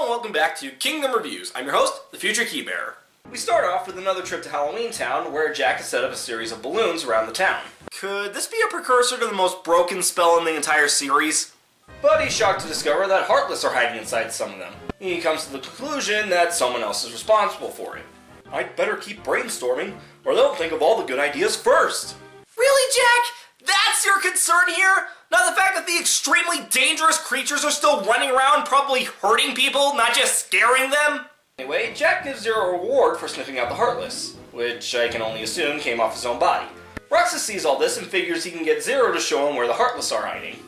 and welcome back to Kingdom Reviews. I'm your host, the Future Keybearer. We start off with another trip to Halloween Town, where Jack has set up a series of balloons around the town. Could this be a precursor to the most broken spell in the entire series? But he's shocked to discover that Heartless are hiding inside some of them. He comes to the conclusion that someone else is responsible for it. I'd better keep brainstorming, or they'll think of all the good ideas first. Really, Jack? That's your concern here? Not the fact that the extremely dangerous creatures are still running around, probably hurting people, not just scaring them? Anyway, Jack gives Zero a reward for sniffing out the Heartless, which I can only assume came off his own body. Roxas sees all this and figures he can get Zero to show him where the Heartless are hiding.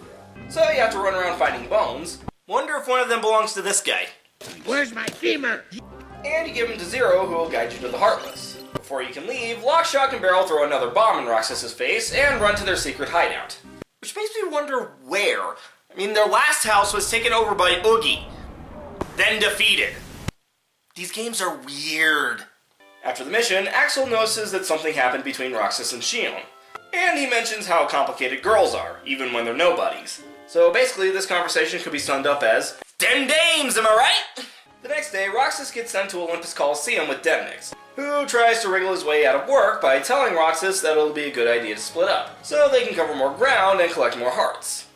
So you have to run around finding bones. Wonder if one of them belongs to this guy. Where's my femur? And you give him to Zero, who will guide you to the Heartless. Before you can leave, Lock, Shock, and Barrel throw another bomb in Roxas' face and run to their secret hideout. Which makes me wonder where. I mean, their last house was taken over by Oogie, then defeated. These games are weird. After the mission, Axel notices that something happened between Roxas and Shion. And he mentions how complicated girls are, even when they're nobodies. So basically, this conversation could be summed up as, "Dem dames, am I right?" The next day, Roxas gets sent to Olympus Coliseum with Demnix, who tries to wriggle his way out of work by telling Roxas that it'll be a good idea to split up, so they can cover more ground and collect more hearts.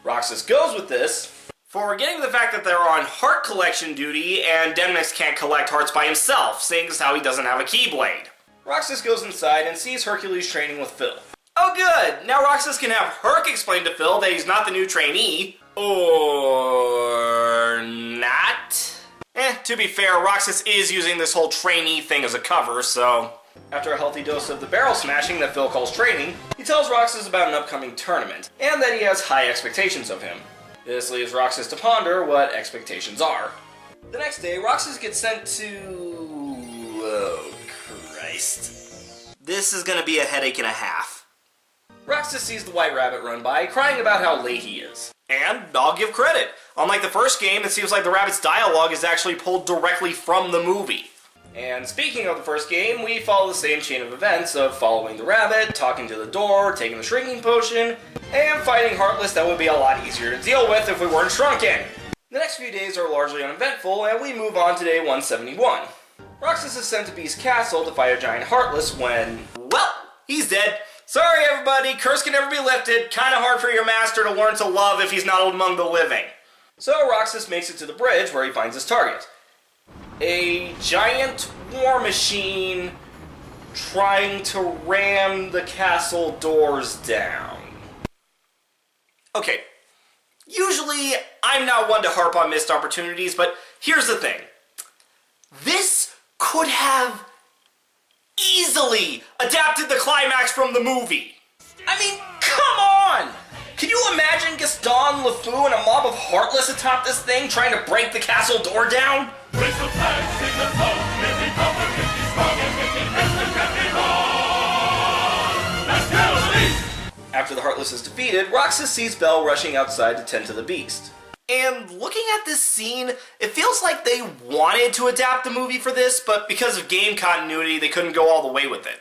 Roxas goes with this, forgetting the fact that they're on heart collection duty and Demnix can't collect hearts by himself, seeing as how he doesn't have a Keyblade. Roxas goes inside and sees Hercules training with Phil. Oh good, now Roxas can have Herc explain to Phil that he's not the new trainee. Or not? To be fair, Roxas is using this whole trainee thing as a cover, so... After a healthy dose of the barrel smashing that Phil calls training, he tells Roxas about an upcoming tournament, and that he has high expectations of him. This leaves Roxas to ponder what expectations are. The next day, Roxas gets sent to... oh, Christ. This is gonna be a headache and a half. Roxas sees the White Rabbit run by, crying about how late he is. And I'll give credit. Unlike the first game, it seems like the rabbit's dialogue is actually pulled directly from the movie. And speaking of the first game, we follow the same chain of events of following the rabbit, talking to the door, taking the shrinking potion, and fighting Heartless that would be a lot easier to deal with if we weren't shrunken. The next few days are largely uneventful, and we move on to day 171. Roxas is sent to Beast's castle to fight a giant Heartless when... well, he's dead. Sorry everybody, curse can never be lifted. Kinda hard for your master to learn to love if he's not among the living. So Roxas makes it to the bridge where he finds his target. A giant war machine trying to ram the castle doors down. Okay, usually I'm not one to harp on missed opportunities, but here's the thing. This could have easily adapted the climax from the movie. I mean, come on! Can you imagine Gaston, LeFou, and a mob of Heartless atop this thing trying to break the castle door down? After the Heartless is defeated, Roxas sees Belle rushing outside to tend to the Beast. And looking at this scene, it feels like they wanted to adapt the movie for this, but because of game continuity, they couldn't go all the way with it.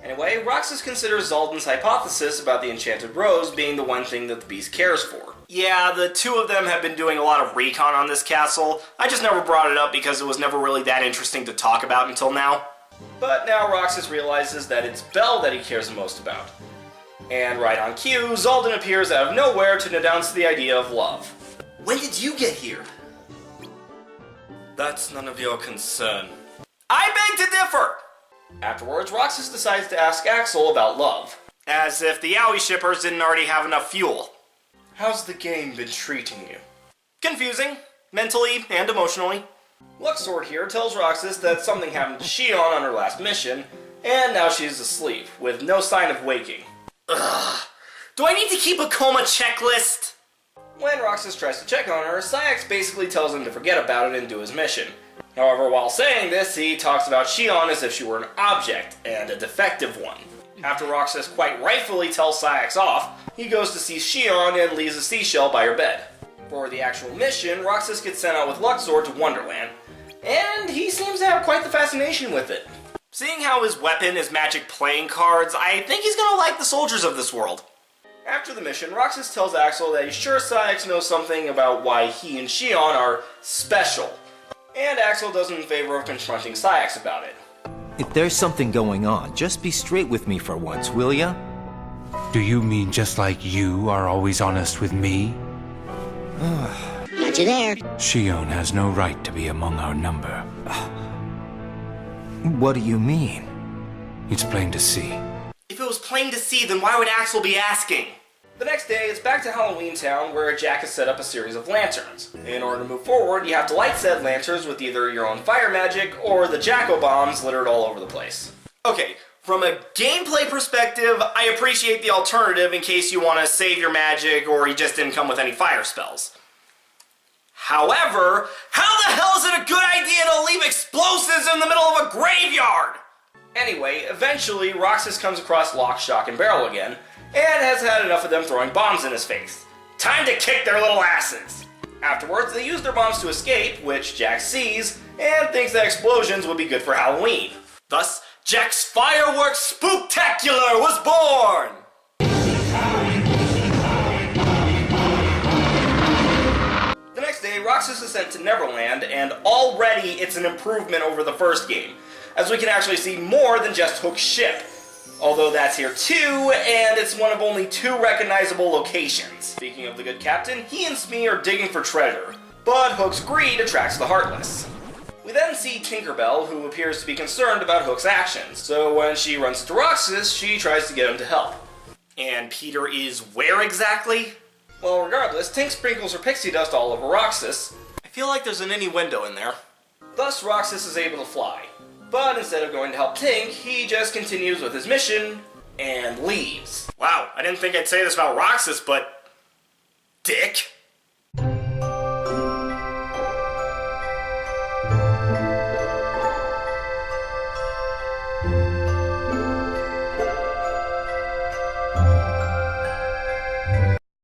Anyway, Roxas considers Zaldan's hypothesis about the Enchanted Rose being the one thing that the Beast cares for. Yeah, the two of them have been doing a lot of recon on this castle. I just never brought it up because it was never really that interesting to talk about until now. But now Roxas realizes that it's Belle that he cares the most about. And right on cue, Zaldan appears out of nowhere to denounce the idea of love. When did you get here? That's none of your concern. I beg to differ! Afterwards, Roxas decides to ask Axel about love. As if the Owie shippers didn't already have enough fuel. How's the game been treating you? Confusing, mentally and emotionally. Luxord here tells Roxas that something happened to Shion on her last mission, and now she's asleep, with no sign of waking. Ugh. Do I need to keep a coma checklist? When Roxas tries to check on her, Sayax basically tells him to forget about it and do his mission. However, while saying this, he talks about Shion as if she were an object, and a defective one. After Roxas quite rightfully tells Sayax off, he goes to see Shion and leaves a seashell by her bed. For the actual mission, Roxas gets sent out with Luxord to Wonderland, and he seems to have quite the fascination with it. Seeing how his weapon is magic playing cards, I think he's gonna like the soldiers of this world. After the mission, Roxas tells Axel that he's sure Syax knows something about why he and Shion are special, and Axel does him in favor of confronting Syax about it. If there's something going on, just be straight with me for once, will ya? Do you mean just like you are always honest with me? Got you there. Shion has no right to be among our number. What do you mean? It's plain to see. If it was plain to see, then why would Axel be asking? The next day, it's back to Halloween Town, where Jack has set up a series of lanterns. In order to move forward, you have to light said lanterns with either your own fire magic or the Jacko-bombs littered all over the place. Okay, from a gameplay perspective, I appreciate the alternative in case you want to save your magic or you just didn't come with any fire spells. However, how the hell is it a good idea to leave explosives in the middle of a graveyard? Anyway, eventually, Roxas comes across Lock, Shock, and Barrel again, and has had enough of them throwing bombs in his face. Time to kick their little asses! Afterwards, they use their bombs to escape, which Jack sees, and thinks that explosions would be good for Halloween. Thus, Jack's Fireworks Spooktacular was born! The next day, Roxas is sent to Neverland, and already it's an improvement over the first game, as we can actually see more than just Hook's ship. Although that's here too, and it's one of only 2 recognizable locations. Speaking of the good captain, he and Smee are digging for treasure, but Hook's greed attracts the heartless. We then see Tinkerbell, who appears to be concerned about Hook's actions, so when she runs to Roxas, she tries to get him to help. And Peter is where exactly? Well, regardless, Tink sprinkles her pixie dust all over Roxas. I feel like there's an innuendo in there. Thus, Roxas is able to fly. But instead of going to help Tink, he just continues with his mission and leaves. Wow, I didn't think I'd say this about Roxas, but... dick.